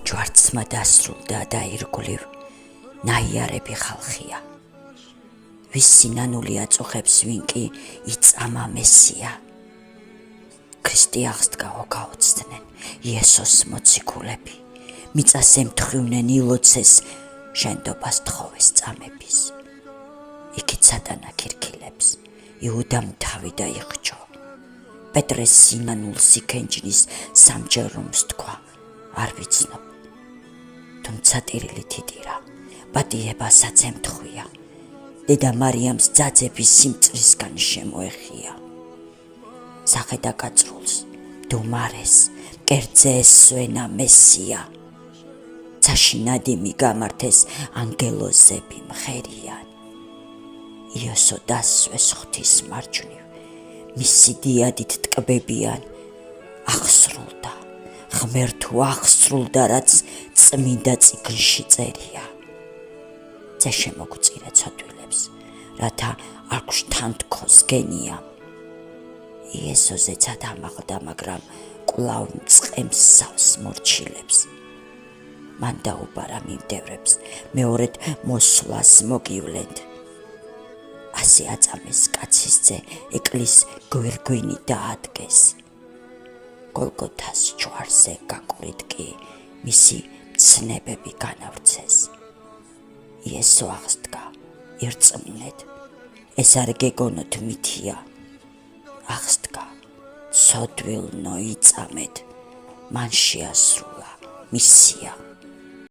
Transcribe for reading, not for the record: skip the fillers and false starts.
ჯვარცმა დასრულდა და ირგვლივ ნაიარები ხალხია. ვის სინანული აწუხებს, ვინ კი იწამა მესია. ქრისტე აღსდგა გაოცდნენ იესოს მოციქულები, მიწას ემთხვივნენ ილოცეს, შენდობას თხოვეს წამების. იქით სატანა ქირქილებს, იუდამ თავი დაიხჯო. პეტრეს სინანულს იქენჯნის სამჯერ რომ სთქვა, არ ვიცნობ. თუმცა ტირილით იტირა, პატიებასაც ემთხვია. დედა მარიამს ძაძების სიმწვრისგან შემოეხია. სახე დაკაწრულს, დუმარეს, მკერდზე ესვენა მესია. ცაში ნადიმი გამართეს, ანგელოზები მღერიან. იესო დასვეს ღვთის მარჯვნივ, მისი დიადით ტკბებიან. აღსრულდა, ღმერთო აღსრულდა, რაც წმინდა წიგნში წერია. ძე შემოგწირე ცოტვილებს, რათა არ გშთანთქოს გენია. იესო ზეცად ამაღლდა, მაგრამ კვლავ მწყემს სავს მორჩილებს. მან დაუბარა მიმდევრებს, მეორედ მოსვლას მოგივლენთ. ასე აწამეს კაცის ძე, ეკლის გვირგვინი დაადგეს. გოლგოთას ჯვარზე გაკვრით კი მისი მცნებები განავრცეს. იესო აღსდგა, ირწმუნეთ, ეს არ გეგონოთ მითია. აღსდგა, ცოდვილნო იწამეთ, მან შეასრულა მისია.